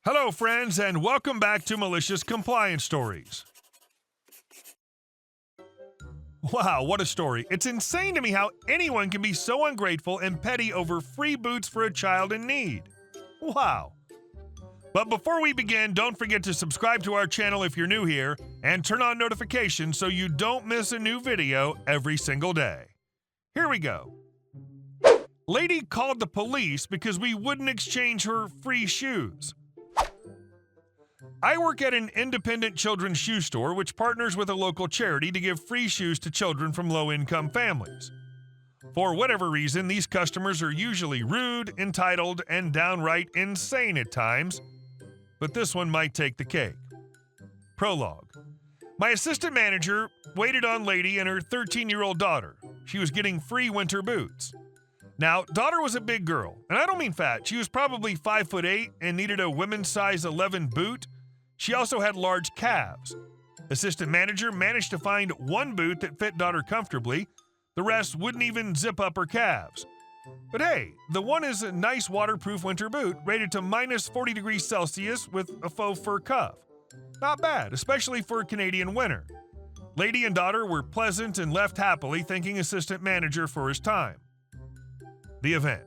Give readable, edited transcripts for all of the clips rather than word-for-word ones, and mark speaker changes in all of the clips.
Speaker 1: Hello, friends, and welcome back to Malicious Compliance Stories. Wow, what a story. It's insane to me how anyone can be so ungrateful and petty over free boots for a child in need. Wow. But before we begin, don't forget to subscribe to our channel if you're new here and turn on notifications so you don't miss a new video every single day. Here we go. Lady called the police because we wouldn't exchange her free shoes. I work at an independent children's shoe store which partners with a local charity to give free shoes to children from low-income families. For whatever reason, these customers are usually rude, entitled, and downright insane at times, but this one might take the cake. Prologue. My assistant manager waited on Lady and her 13-year-old daughter. She was getting free winter boots. Now, daughter was a big girl, and I don't mean fat. She was probably 5'8" and needed a women's size 11 boot. She also had large calves. Assistant manager managed to find one boot that fit daughter comfortably. The rest wouldn't even zip up her calves. But hey, the one is a nice waterproof winter boot rated to minus 40 degrees Celsius with a faux fur cuff. Not bad, especially for a Canadian winter. Lady and daughter were pleasant and left happily, thanking assistant manager for his time. The event.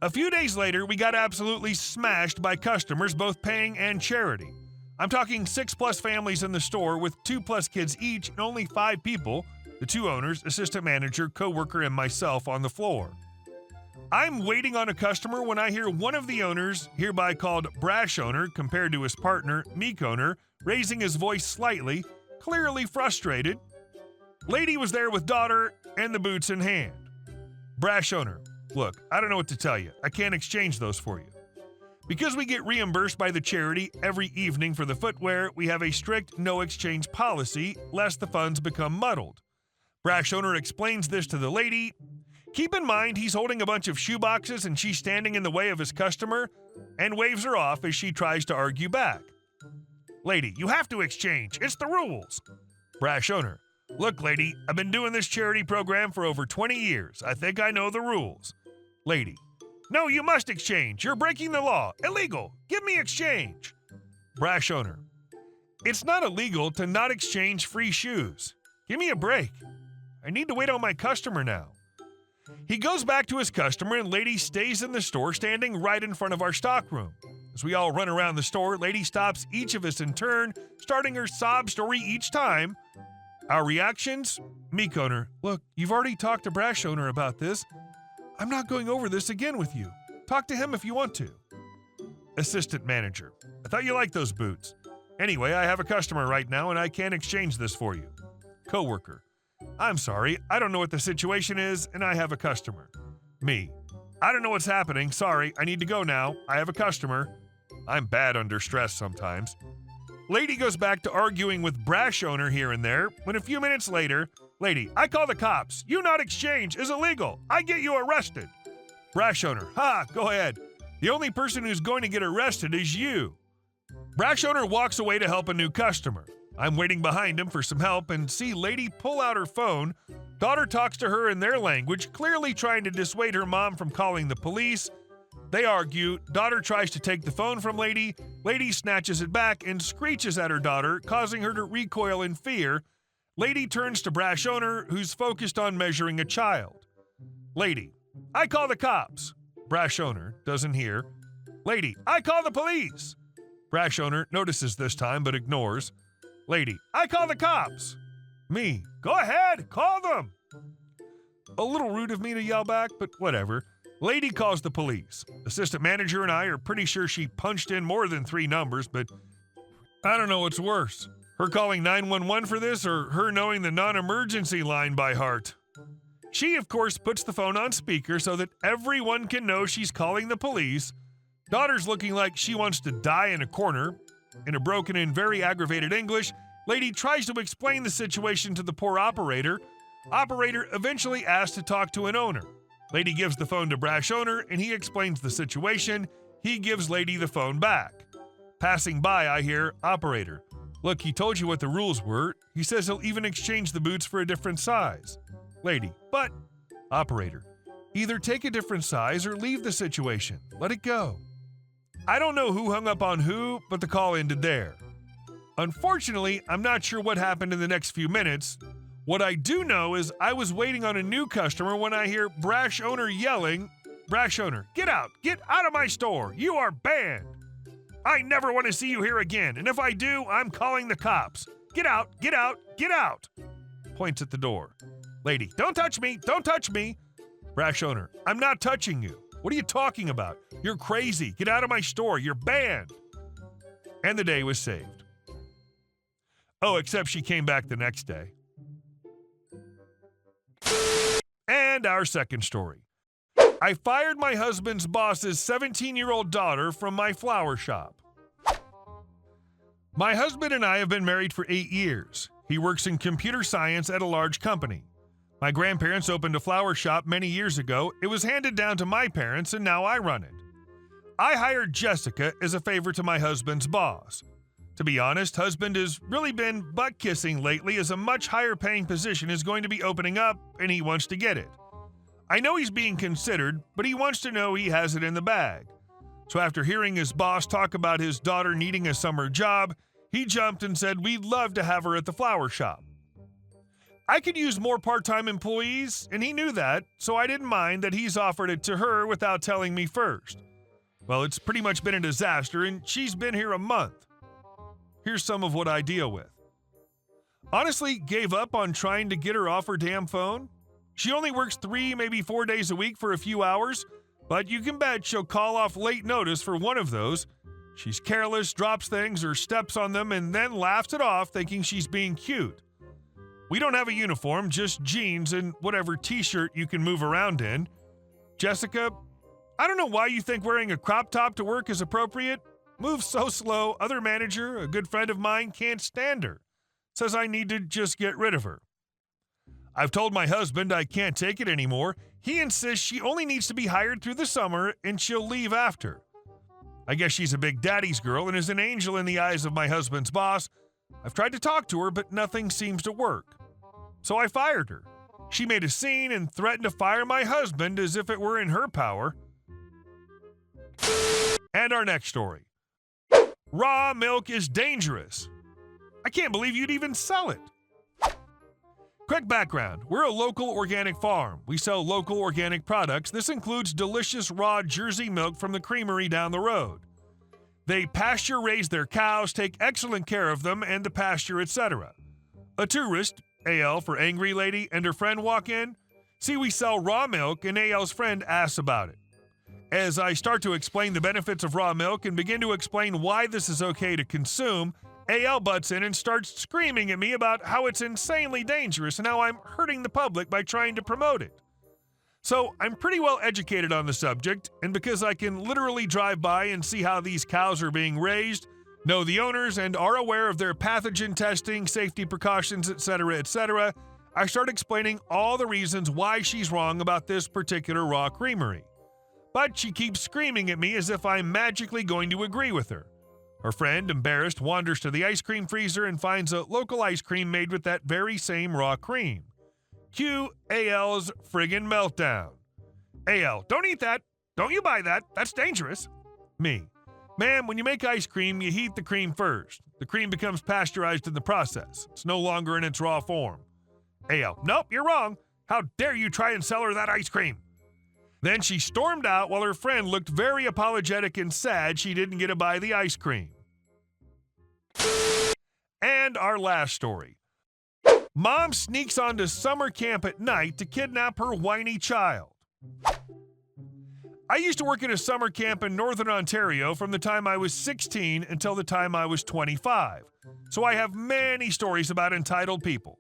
Speaker 1: A few days later, we got absolutely smashed by customers, both paying and charity. I'm talking 6+ families in the store with 2+ kids each and only 5 people, the 2 owners, assistant manager, coworker, and myself on the floor. I'm waiting on a customer when I hear one of the owners, hereby called Brash Owner compared to his partner, Meek Owner, raising his voice slightly, clearly frustrated. Lady was there with daughter and the boots in hand. Brash Owner, look, I don't know what to tell you. I can't exchange those for you. Because we get reimbursed by the charity every evening for the footwear, we have a strict no exchange policy, lest the funds become muddled. Brash Owner explains this to the lady. Keep in mind he's holding a bunch of shoe boxes and she's standing in the way of his customer, and waves her off as she tries to argue back. Lady, you have to exchange. It's the rules. Brash Owner, look, lady, I've been doing this charity program for over 20 years. I think I know the rules. Lady, no, you must exchange. You're breaking the law. Illegal. Give me exchange. Brash Owner, it's not illegal to not exchange free shoes. Give me a break. I need to wait on my customer now. He goes back to his customer and lady stays in the store standing right in front of our stockroom. As we all run around the store, lady stops each of us in turn, starting her sob story each time. Our reactions? Meek Owner, look, you've already talked to Brash Owner about this. I'm not going over this again with you. Talk to him if you want to. Assistant manager, I thought you liked those boots. Anyway, I have a customer right now and I can't exchange this for you. Coworker, I'm sorry, I don't know what the situation is and I have a customer. Me, I don't know what's happening. Sorry, I need to go now. I have a customer. I'm bad under stress sometimes. Lady goes back to arguing with Brash Owner here and there, when a few minutes later, lady, I call the cops. You not exchange is illegal. I get you arrested. Brash Owner, ha, go ahead. The only person who's going to get arrested is you. Brash Owner walks away to help a new customer. I'm waiting behind him for some help and see lady pull out her phone. Daughter talks to her in their language, clearly trying to dissuade her mom from calling the police. They argue. Daughter tries to take the phone from lady. Lady snatches it back and screeches at her daughter, causing her to recoil in fear. Lady turns to Brash Owner, who's focused on measuring a child. Lady, I call the cops. Brash Owner doesn't hear. Lady, I call the police. Brash Owner notices this time but ignores. Lady, I call the cops. Me, go ahead, call them. A little rude of me to yell back, but whatever. Lady calls the police. Assistant manager and I are pretty sure she punched in more than 3 numbers, but I don't know what's worse. Her calling 911 for this or her knowing the non-emergency line by heart. She, of course, puts the phone on speaker so that everyone can know she's calling the police. Daughter's looking like she wants to die in a corner. In a broken and very aggravated English, lady tries to explain the situation to the poor operator. Operator eventually asks to talk to an owner. Lady gives the phone to Brash Owner and he explains the situation. He gives lady the phone back. Passing by, I hear, operator, look, he told you what the rules were. He says he'll even exchange the boots for a different size. Lady, but, operator, either take a different size or leave the situation. Let it go. I don't know who hung up on who, but the call ended there. Unfortunately, I'm not sure what happened in the next few minutes. What I do know is I was waiting on a new customer when I hear brash owner yelling, "Brash owner, get out of my store, you are banned. I never want to see you here again, and if I do, I'm calling the cops. Get out, get out, get out." Points at the door. Lady, don't touch me, don't touch me. Brash owner, I'm not touching you. What are you talking about? You're crazy, get out of my store, you're banned. And the day was saved. Oh, except she came back the next day. And our second story. I fired my husband's boss's 17-year-old daughter from my flower shop. My husband and I have been married for 8 years. He works in computer science at a large company. My grandparents opened a flower shop many years ago. It was handed down to my parents, and now I run it. I hired Jessica as a favor to my husband's boss. To be honest, husband has really been butt-kissing lately as a much higher-paying position is going to be opening up, and he wants to get it. I know he's being considered, but he wants to know he has it in the bag. So after hearing his boss talk about his daughter needing a summer job, he jumped and said we'd love to have her at the flower shop. I could use more part-time employees, and he knew that, so I didn't mind that he's offered it to her without telling me first. Well, it's pretty much been a disaster, and she's been here a month. Here's some of what I deal with. Honestly, gave up on trying to get her off her damn phone. She only works 3, maybe 4 days a week for a few hours, but you can bet she'll call off late notice for one of those. She's careless, drops things, or steps on them, and then laughs it off thinking she's being cute. We don't have a uniform, just jeans and whatever t-shirt you can move around in. Jessica, I don't know why you think wearing a crop top to work is appropriate. Moves so slow, other manager, a good friend of mine, can't stand her. Says I need to just get rid of her. I've told my husband I can't take it anymore. He insists she only needs to be hired through the summer and she'll leave after. I guess she's a big daddy's girl and is an angel in the eyes of my husband's boss. I've tried to talk to her, but nothing seems to work. So I fired her. She made a scene and threatened to fire my husband as if it were in her power. And our next story. Raw milk is dangerous. I can't believe you'd even sell it. Quick background. We're a local organic farm. We sell local organic products. This includes delicious raw Jersey milk from the creamery down the road. They pasture raise their cows, take excellent care of them and the pasture, etc. A tourist, AL for Angry Lady, and her friend walk in. See, we sell raw milk, and AL's friend asks about it. As I start to explain the benefits of raw milk and begin to explain why this is okay to consume, AL butts in and starts screaming at me about how it's insanely dangerous and how I'm hurting the public by trying to promote it. So I'm pretty well educated on the subject, and because I can literally drive by and see how these cows are being raised, know the owners, and are aware of their pathogen testing, safety precautions, etc., I start explaining all the reasons why she's wrong about this particular raw creamery. But she keeps screaming at me as if I'm magically going to agree with her. Her friend, embarrassed, wanders to the ice cream freezer and finds a local ice cream made with that very same raw cream. Cue AL's friggin' meltdown. AL, don't eat that. Don't you buy that. That's dangerous. Me. Ma'am, when you make ice cream, you heat the cream first. The cream becomes pasteurized in the process. It's no longer in its raw form. AL, nope, you're wrong. How dare you try and sell her that ice cream? Then she stormed out while her friend looked very apologetic and sad she didn't get to buy the ice cream. And our last story. Mom sneaks onto summer camp at night to kidnap her whiny child. I used to work at a summer camp in Northern Ontario from the time I was 16 until the time I was 25, so I have many stories about entitled people.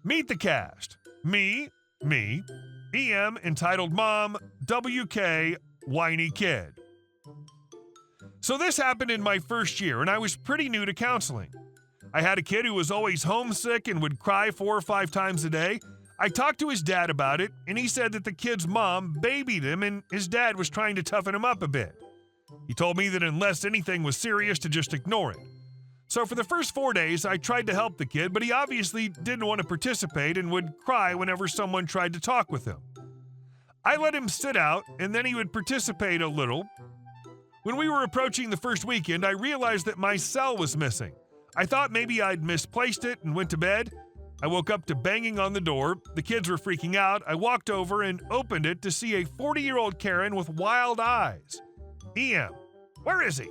Speaker 1: Meet the cast. Me, EM, entitled mom, WK, whiny kid. So this happened in my first year, and I was pretty new to counseling. I had a kid who was always homesick and would cry 4 or 5 times a day. I talked to his dad about it, and he said that the kid's mom babied him and his dad was trying to toughen him up a bit. He told me that unless anything was serious, to just ignore it. So for the first 4 days, I tried to help the kid, but he obviously didn't want to participate and would cry whenever someone tried to talk with him. I let him sit out, and then he would participate a little. When we were approaching the first weekend, I realized that my cell was missing. I thought maybe I'd misplaced it and went to bed. I woke up to banging on the door. The kids were freaking out. I walked over and opened it to see a 40-year-old Karen with wild eyes. EM, where is he?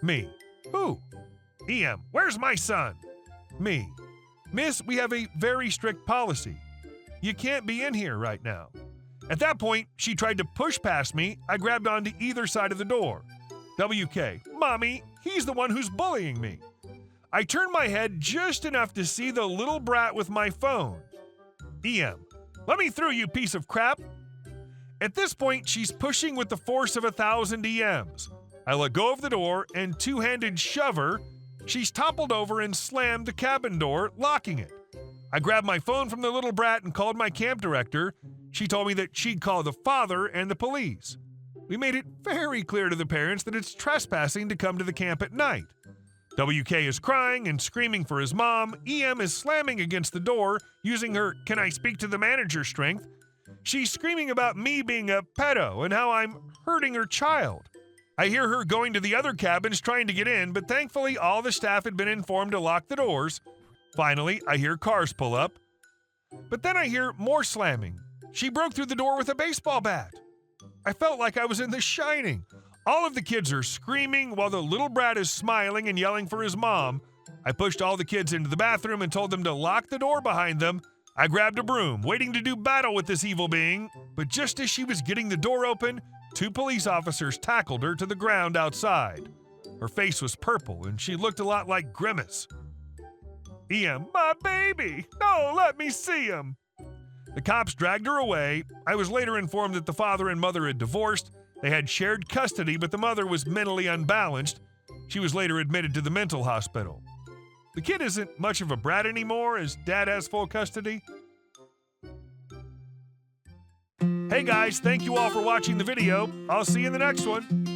Speaker 1: Me. Who? EM, where's my son? Me. Miss, we have a very strict policy. You can't be in here right now. At that point, she tried to push past me. I grabbed onto either side of the door. WK, Mommy, he's the one who's bullying me. I turned my head just enough to see the little brat with my phone. EM, let me through, you piece of crap. At this point, she's pushing with the force of 1,000 EMs. I let go of the door and two-handed shove her. She's toppled over and slammed the cabin door, locking it. I grabbed my phone from the little brat and called my camp director. She told me that she'd call the father and the police. We made it very clear to the parents that it's trespassing to come to the camp at night. WK is crying and screaming for his mom. EM is slamming against the door, using her "can I speak to the manager" strength. She's screaming about me being a pedo and how I'm hurting her child. I hear her going to the other cabins trying to get in, but thankfully all the staff had been informed to lock the doors. Finally, I hear cars pull up. But then I hear more slamming. She broke through the door with a baseball bat. I felt like I was in The Shining. All of the kids are screaming while the little brat is smiling and yelling for his mom. I pushed all the kids into the bathroom and told them to lock the door behind them. I grabbed a broom, waiting to do battle with this evil being. But just as she was getting the door open, 2 police officers tackled her to the ground outside. Her face was purple and she looked a lot like Grimace. EM, my baby! No, let me see him! The cops dragged her away. I was later informed that the father and mother had divorced. They had shared custody, but the mother was mentally unbalanced. She was later admitted to the mental hospital. The kid isn't much of a brat anymore as dad has full custody. Hey guys, thank you all for watching the video. I'll see you in the next one.